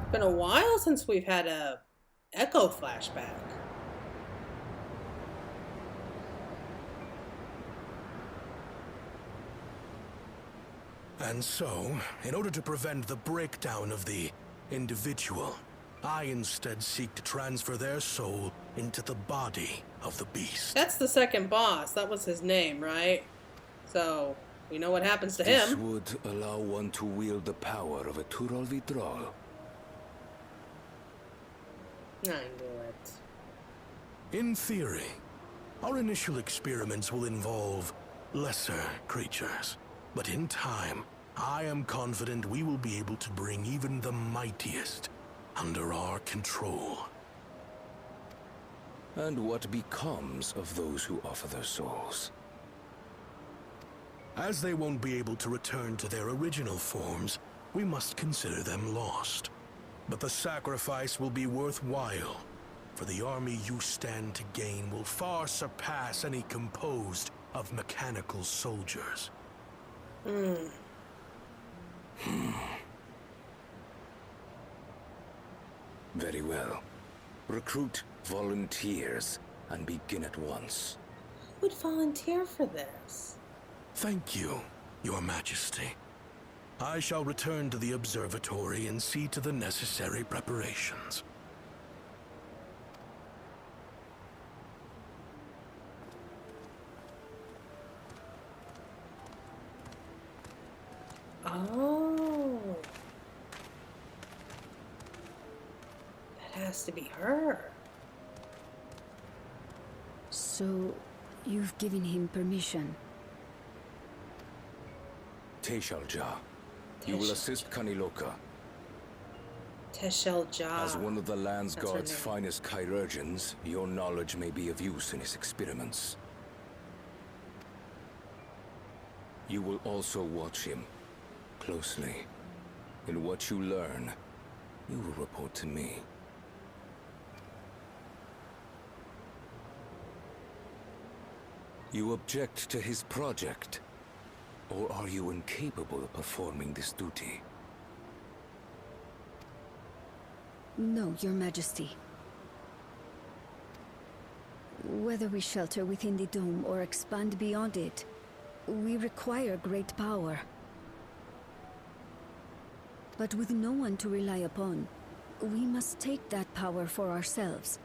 [SPEAKER 1] It's been a while since we've had a Echo flashback.
[SPEAKER 4] And so, in order to prevent the breakdown of the individual, I instead seek to transfer their soul into the body of the beast.
[SPEAKER 1] That's the second boss. That was his name, right? So, we know what happens to
[SPEAKER 5] This
[SPEAKER 1] him.
[SPEAKER 5] would allow one to wield the power of a Turol Vidral.
[SPEAKER 1] I knew it.
[SPEAKER 4] In theory, our initial experiments will involve lesser creatures. But in time, I am confident we will be able to bring even the mightiest under our control.
[SPEAKER 5] And what becomes of those who offer their souls?
[SPEAKER 4] As they won't be able to return to their original forms, we must consider them lost. But the sacrifice will be worthwhile, for the army you stand to gain will far surpass any composed of mechanical soldiers.
[SPEAKER 5] Very well. Recruit volunteers and begin at once.
[SPEAKER 1] Who would volunteer for this?
[SPEAKER 4] Thank you, Your Majesty. I shall return to the observatory and see to the necessary preparations.
[SPEAKER 1] Oh. That has to be her.
[SPEAKER 6] So, you've given him permission?
[SPEAKER 5] Zoraal Ja, you will assist Kaniloka.
[SPEAKER 1] Zoraal Ja.
[SPEAKER 5] As one of the Land's
[SPEAKER 1] That's her
[SPEAKER 5] Guard's
[SPEAKER 1] name.
[SPEAKER 5] finest chirurgeons, your knowledge may be of use in his experiments. You will also watch him closely. In what you learn, you will report to me. You object to his project, or are you incapable of performing this duty?
[SPEAKER 6] No, Your Majesty. Whether we shelter within the dome or expand beyond it, we require great power. But with no one to rely upon, we must take that power for ourselves,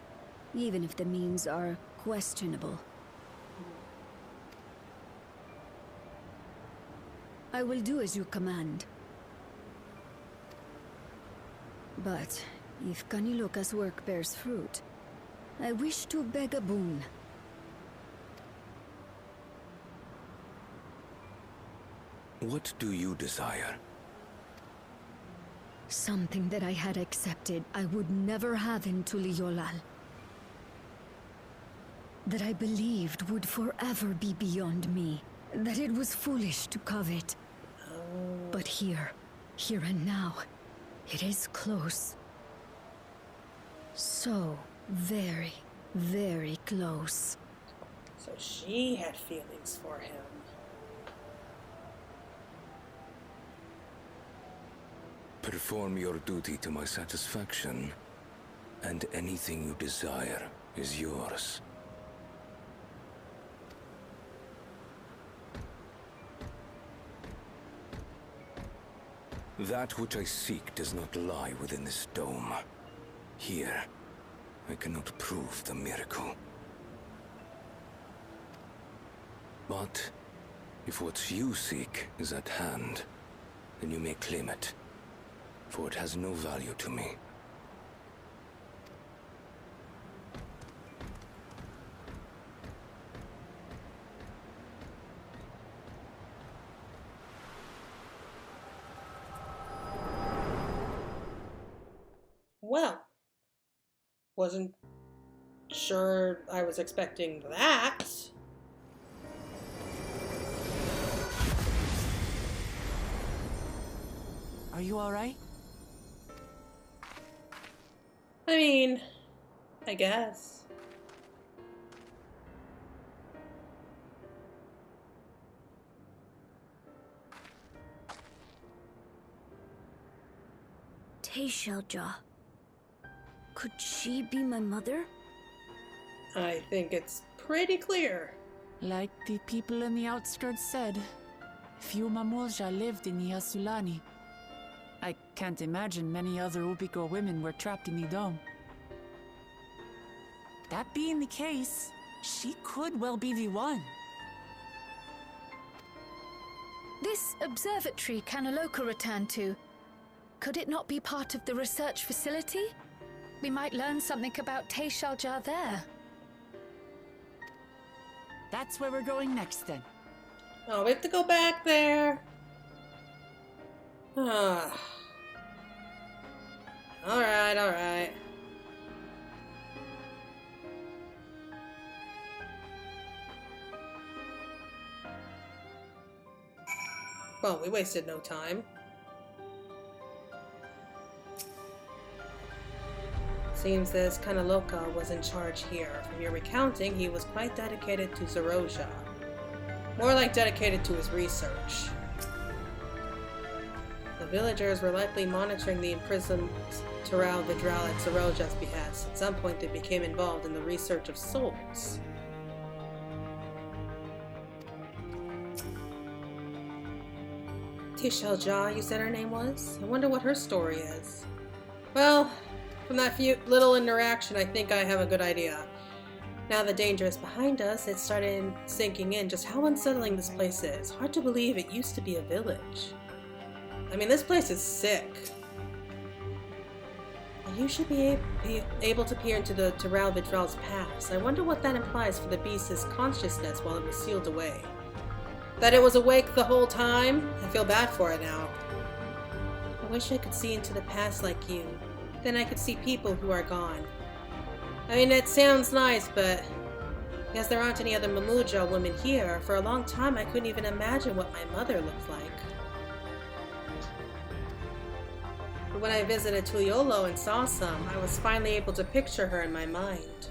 [SPEAKER 6] even if the means are questionable. I will do as you command. But if Kaniloka's work bears fruit, I wish to beg a boon.
[SPEAKER 5] What do you desire?
[SPEAKER 6] Something that I had accepted I would never have in Tuliolal. That I believed would forever be beyond me. That it was foolish to covet. But here and now, it is close. So very, very close.
[SPEAKER 1] So she had feelings for him.
[SPEAKER 5] Perform your duty to my satisfaction, and anything you desire is yours. That which I seek does not lie within this dome. Here, I cannot prove the miracle. But if what you seek is at hand, then you may claim it, for it has no value to me.
[SPEAKER 1] Well, wasn't sure I was expecting that.
[SPEAKER 2] Are you alright?
[SPEAKER 1] I mean, I guess.
[SPEAKER 6] Zoraal Ja. Could she be my mother?
[SPEAKER 1] I think it's pretty clear.
[SPEAKER 2] Like the people in the outskirts said, if Yuweyawata Ja lived in the Yasulani, I can't imagine many other Ubiko women were trapped in the dome. That being the case, she could well be the one.
[SPEAKER 3] This observatory Kanaloka returned to, could it not be part of the research facility? We might learn something about Zoraal Ja there.
[SPEAKER 2] That's where we're going next then.
[SPEAKER 1] Oh, we have to go back there. Ah. Alright, alright. Well, we wasted no time. Seems this Kanaloka was in charge here. From your recounting, he was quite dedicated to Zoraal Ja. More like dedicated to his research. The villagers were likely monitoring the imprisoned Zoraal Vidral at Zoraal Ja's behest. At some point they became involved in the research of souls. Zoraal Ja, you said her name was? I wonder what her story is. Well, from that few little interaction, I think I have a good idea. Now the danger is behind us, it started sinking in just how unsettling this place is. Hard to believe it used to be a village. I mean, this place is sick. You should be able to peer into the Zoraal Vidral's past. I wonder what that implies for the beast's consciousness while it was sealed away. That it was awake the whole time? I feel bad for it now. I wish I could see into the past like you. Then I could see people who are gone. I mean, it sounds nice, but because there aren't any other Mamuja women here, for a long time I couldn't even imagine what my mother looked like. But when I visited Tuliolo and saw some, I was finally able to picture her in my mind.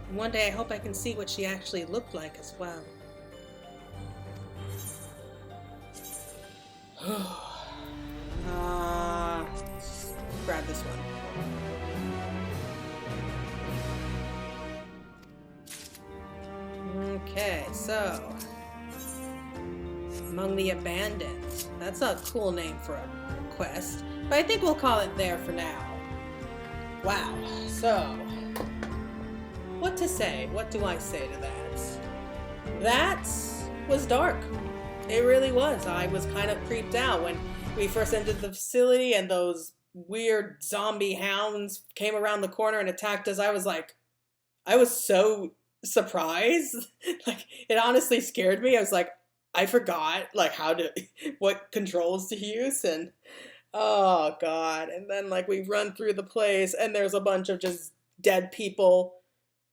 [SPEAKER 1] And one day I hope I can see what she actually looked like as well. Grab this one. Okay, so Among the Abandoned. That's a cool name for a quest, but I think we'll call it there for now. Wow, so what to say? What do I say to that? That was dark. It really was. I was kind of creeped out when we first entered the facility and those weird zombie hounds came around the corner and attacked us. I was so surprised. Like, it honestly scared me. I was like, I forgot, like, what controls to use, and oh god. And then, like, we run through the place and there's a bunch of just dead people,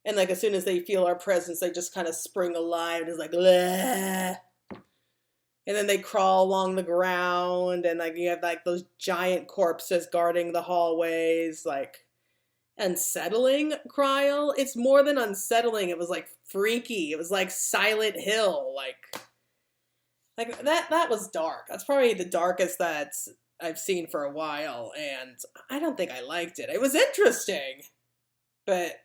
[SPEAKER 1] and like as soon as they feel our presence they just kind of spring alive. It's like, bleh. And then they crawl along the ground, and like you have like those giant corpses guarding the hallways. Like, unsettling, Kryl. It's more than unsettling. It was like freaky. It was like Silent Hill. Like that was dark. That's probably the darkest that I've seen for a while, and I don't think I liked it. It was interesting, but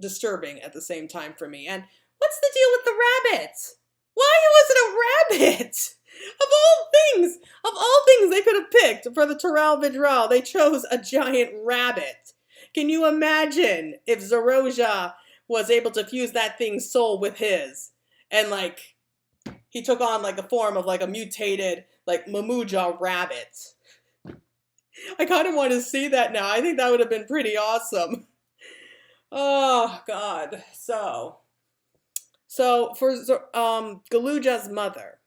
[SPEAKER 1] disturbing at the same time for me. And what's the deal with the rabbit? Why was it a rabbit? Of all things, a Of all things they could have picked for the Zoraal Vidral, they chose a giant rabbit. Can you imagine if Zoraal Ja was able to fuse that thing's soul with his? And like, he took on like a form of like a mutated, like Mamuja rabbit. I kind of want to see that now. I think that would have been pretty awesome. Oh, God. So for Gulool Ja's mother,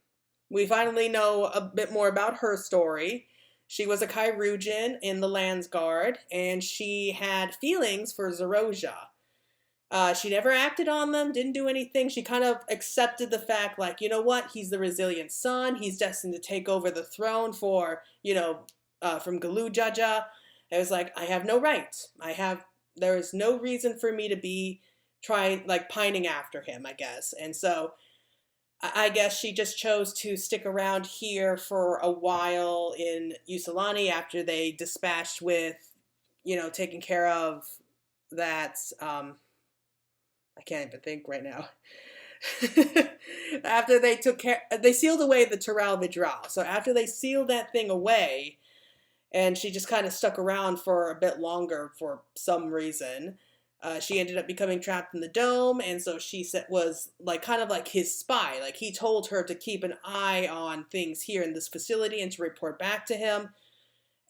[SPEAKER 1] we finally know a bit more about her story. She was a Kyrujan in the Landsguard, and she had feelings for Zoraal Ja. She never acted on them, didn't do anything. She kind of accepted the fact, like, you know what? He's the resilient son. He's destined to take over the throne for, from Gulool Ja. It was like, I have no right. There is no reason for me to be pining after him, I guess. And so I guess she just chose to stick around here for a while in Ysulani after they dispatched with, taking care of that, I can't even think right now. After they sealed away the Zoraal Vidral. So after they sealed that thing away, and she just kind of stuck around for a bit longer for some reason, she ended up becoming trapped in the dome, and so she was kind of like his spy. Like, he told her to keep an eye on things here in this facility and to report back to him.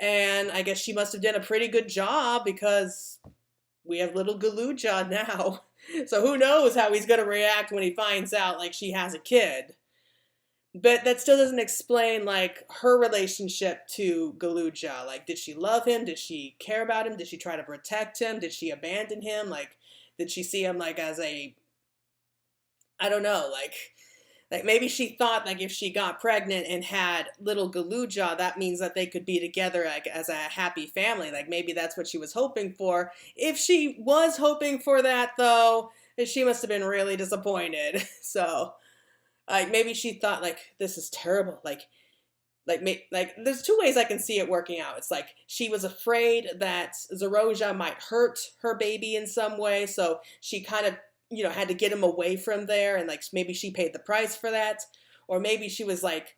[SPEAKER 1] And I guess she must have done a pretty good job, because we have little Gulool Ja now. So who knows how he's going to react when he finds out, like, she has a kid. But that still doesn't explain, like, her relationship to Gulool Ja. Like, did she love him? Did she care about him? Did she try to protect him? Did she abandon him? Like, did she see him, like, as I don't know, like maybe she thought, like, if she got pregnant and had little Gulool Ja, that means that they could be together, like, as a happy family. Like, maybe that's what she was hoping for. If she was hoping for that, though, she must have been really disappointed. So, like, maybe she thought, like, this is terrible. Like, there's two ways I can see it working out. It's like she was afraid that Zoraal Ja might hurt her baby in some way, so she kind of, had to get him away from there, and, like, maybe she paid the price for that. Or maybe she was like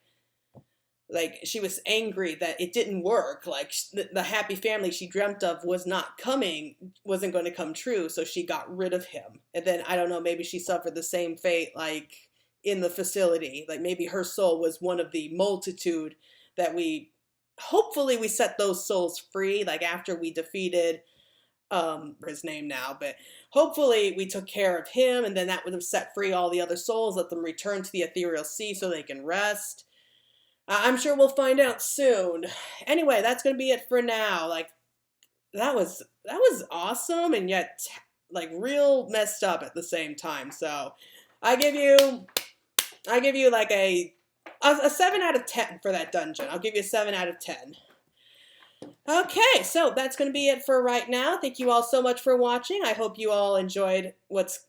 [SPEAKER 1] she was angry that it didn't work. Like, the happy family she dreamt of wasn't going to come true, so she got rid of him. And then, I don't know, maybe she suffered the same fate, like, in the facility. Like, maybe her soul was one of the multitude that hopefully we set those souls free, like, after we defeated his name now, but hopefully we took care of him, and then that would have set free all the other souls, let them return to the ethereal sea so they can rest. I'm sure we'll find out soon. Anyway, that's gonna be it for now. Like, that was awesome, and yet, like, real messed up at the same time. So I give you like a 7 out of 10 for that dungeon. I'll give you a 7 out of 10. Okay, so that's going to be it for right now. Thank you all so much for watching. I hope you all enjoyed what's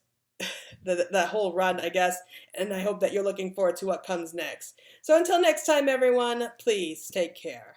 [SPEAKER 1] the whole run, I guess, and I hope that you're looking forward to what comes next. So until next time, everyone, please take care.